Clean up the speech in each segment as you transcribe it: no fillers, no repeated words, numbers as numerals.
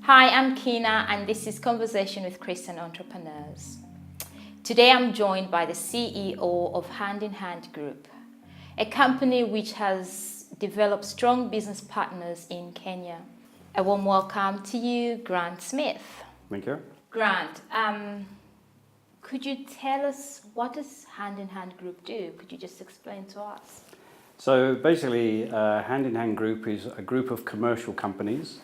Hi, I'm Kina and this is Conversation with Christian Entrepreneurs. Today I'm joined by the CEO of Hand in Hand Group, a company which has developed strong business partners in Kenya. A warm welcome to you, Grant Smith. Thank you. Grant, could you tell us what does Hand in Hand Group do? Could you just explain to us? So basically, Hand in Hand Group is a group of commercial companies.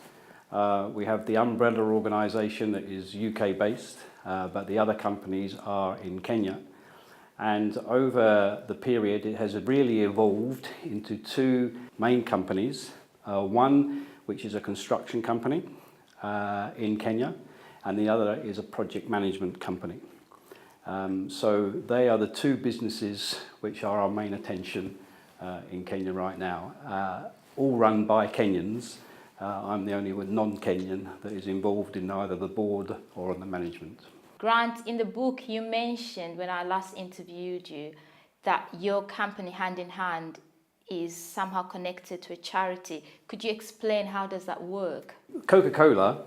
We have the umbrella organisation that is UK based, but the other companies are in Kenya. And over the period, it has really evolved into two main companies. One, which is a construction company in Kenya, and the other is a project management company. So they are the two businesses which are our main attention in Kenya right now, all run by Kenyans. I'm the only non-Kenyan that is involved in either the board or on the management. Grant, in the book you mentioned when I last interviewed you that your company Hand in Hand is somehow connected to a charity. Could you explain how does that work? Coca-Cola,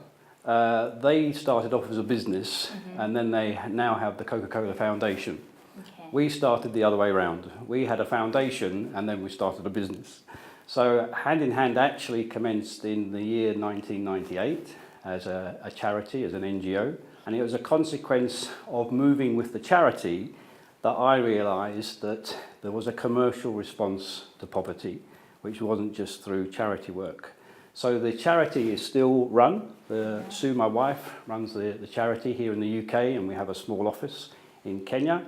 they started off as a business and then they now have the Coca-Cola Foundation. Okay. We started the other way around. We had a foundation and then we started a business. So Hand in Hand actually commenced in the year 1998 as a charity, as an NGO. And it was a consequence of moving with the charity that I realised that there was a commercial response to poverty, which wasn't just through charity work. So the charity is still run. Sue, my wife, runs the charity here in the UK, and we have a small office in Kenya.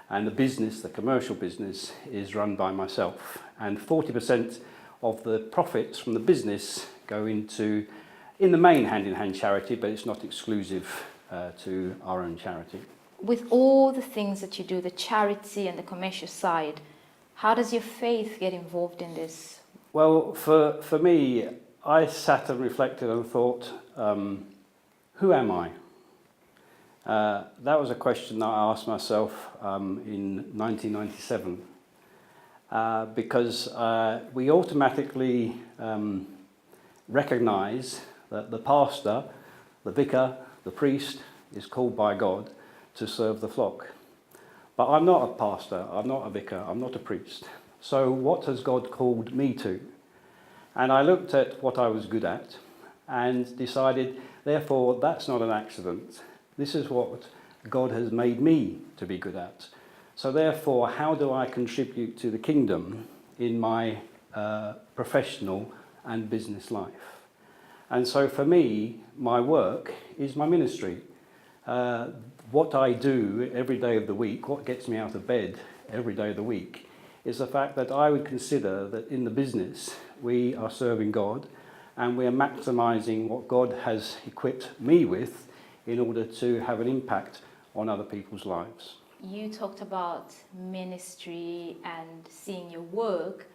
And the business, the commercial business, is run by myself. And 40% of the profits from the business go into, in the main, Hand in Hand charity, but it's not exclusive to our own charity. With all the things that you do, the charity and the commercial side, how does your faith get involved in this? Well, for me, I sat and reflected and thought, who am I? That was a question that I asked myself in 1997. Because we automatically recognise that the pastor, the vicar, the priest is called by God to serve the flock. But I'm not a pastor, I'm not a vicar, I'm not a priest. So what has God called me to? And I looked at what I was good at and decided, therefore, that's not an accident. This is what God has made me to be good at. So therefore, how do I contribute to the kingdom in my professional and business life? And so for me, my work is my ministry. What I do every day of the week, what gets me out of bed every day of the week, is the fact that I would consider that in the business, we are serving God and we are maximising what God has equipped me with in order to have an impact on other people's lives. You talked about ministry and seeing your work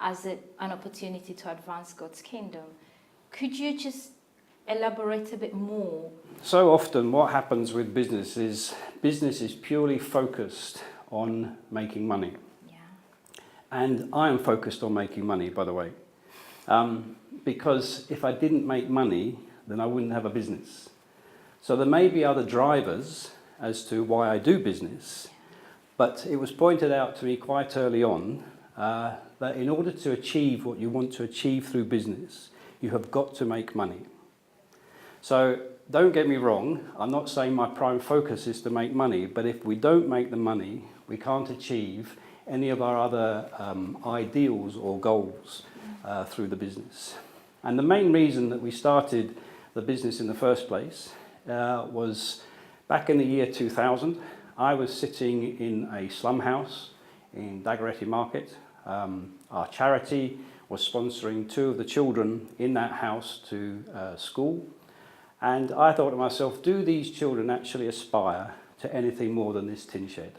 as an opportunity to advance God's kingdom. Could you just elaborate a bit more? So often what happens with business is purely focused on making money. Yeah. And I am focused on making money, by the way. Because if I didn't make money, then I wouldn't have a business. So there may be other drivers as to why I do business, but it was pointed out to me quite early on that in order to achieve what you want to achieve through business, you have got to make money. So don't get me wrong, I'm not saying my prime focus is to make money, but if we don't make the money, we can't achieve any of our other ideals or goals through the business. And the main reason that we started the business in the first place was back in the year 2000, I was sitting in a slum house in Dagoretti Market. Our charity was sponsoring two of the children in that house to school. And I thought to myself, do these children actually aspire to anything more than this tin shed?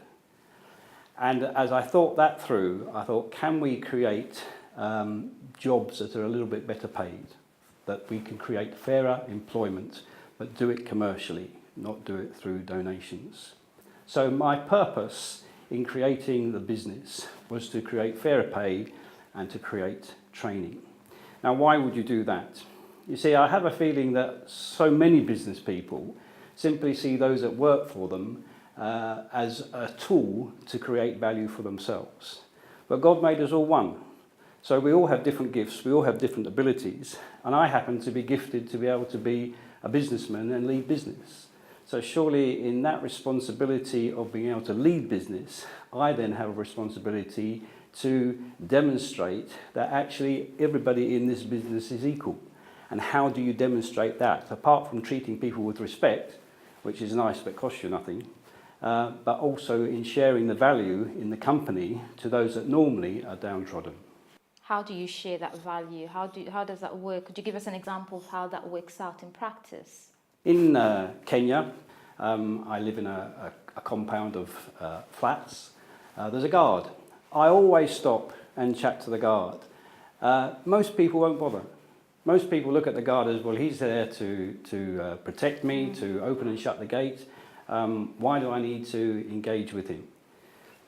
And as I thought that through, I thought, can we create jobs that are a little bit better paid? That we can create fairer employment, but do it commercially, not do it through donations. So my purpose in creating the business was to create fairer pay and to create training. Now, why would you do that? You see, I have a feeling that so many business people simply see those that work for them as a tool to create value for themselves. But God made us all one. So we all have different gifts, we all have different abilities, and I happen to be gifted to be able to be a businessman and lead business. So surely in that responsibility of being able to lead business, I then have a responsibility to demonstrate that actually everybody in this business is equal. And how do you demonstrate that? Apart from treating people with respect, which is nice but costs you nothing, but also in sharing the value in the company to those that normally are downtrodden. How do you share that value? How does that work? Could you give us an example of how that works out in practice? In Kenya, I live in a compound of flats. There's a guard. I always stop and chat to the guard. Most people won't bother. Most people look at the guard as, well, he's there to protect me, to open and shut the gate. Why do I need to engage with him?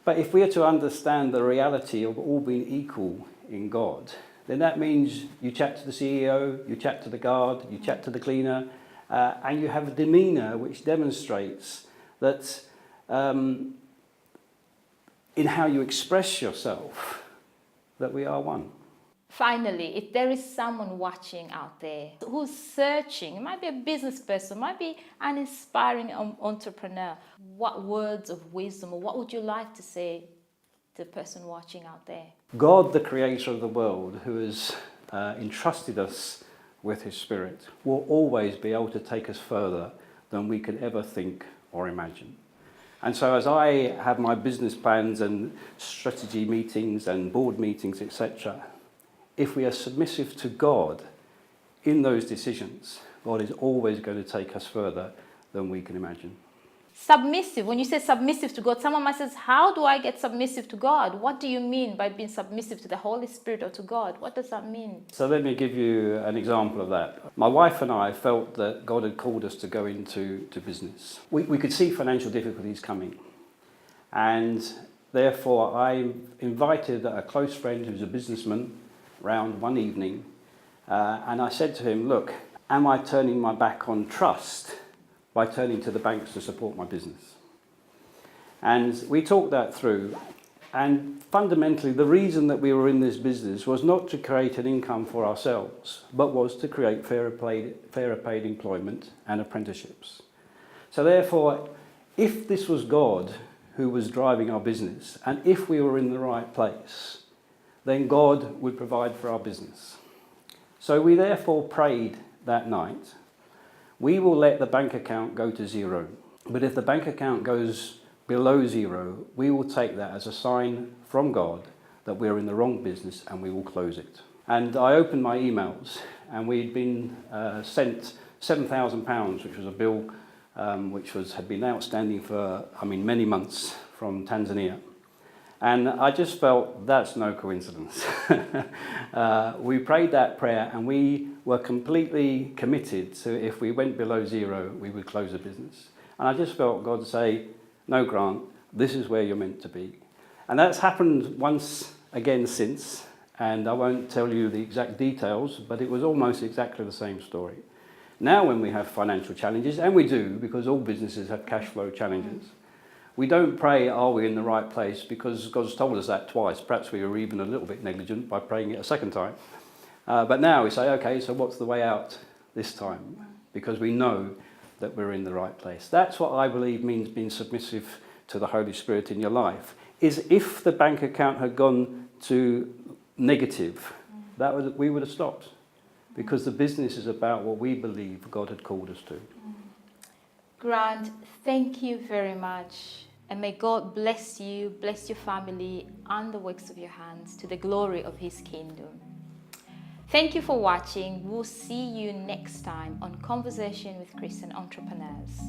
But if we are to understand the reality of all being equal in God, then that means you chat to the CEO, you chat to the guard, you chat to the cleaner, and you have a demeanour which demonstrates that in how you express yourself, that we are one. Finally, if there is someone watching out there who's searching, it might be a business person, might be an inspiring entrepreneur, what words of wisdom or what would you like to say to the person watching out there? God, the creator of the world, who has entrusted us with his Spirit, will always be able to take us further than we could ever think or imagine. And so as I have my business plans and strategy meetings and board meetings, etc., if we are submissive to God in those decisions, God is always going to take us further than we can imagine. Submissive, when you say submissive to God, someone might say, how do I get submissive to God? What do you mean by being submissive to the Holy Spirit or to God? What does that mean? So let me give you an example of that. My wife and I felt that God had called us to go into business. We could see financial difficulties coming. And therefore I invited a close friend who's a businessman round one evening. And I said to him, look, am I turning my back on trust by turning to the banks to support my business? And we talked that through, and fundamentally the reason that we were in this business was not to create an income for ourselves, but was to create fairer paid employment and apprenticeships. So therefore, if this was God who was driving our business, and if we were in the right place, then God would provide for our business. So we therefore prayed that night, we will let the bank account go to zero. But if the bank account goes below zero, we will take that as a sign from God that we're in the wrong business and we will close it. And I opened my emails and we'd been sent £7,000, which was a bill which had been outstanding for, many months from Tanzania. And I just felt that's no coincidence. We prayed that prayer and we were completely committed to, if we went below zero, we would close the business. And I just felt God say, no, Grant, this is where you're meant to be. And that's happened once again since, and I won't tell you the exact details, but it was almost exactly the same story. Now when we have financial challenges, and we do, because all businesses have cash flow challenges, we don't pray, are we in the right place, because God's told us that twice. Perhaps we were even a little bit negligent by praying it a second time. But now we say, okay, so what's the way out this time? Because we know that we're in the right place. That's what I believe means being submissive to the Holy Spirit in your life, is if the bank account had gone to negative, we would have stopped. Because the business is about what we believe God had called us to. Grant, thank you very much. And may God bless you, bless your family, and the works of your hands to the glory of his kingdom. Thank you for watching. We'll see you next time on Conversation with Christian Entrepreneurs.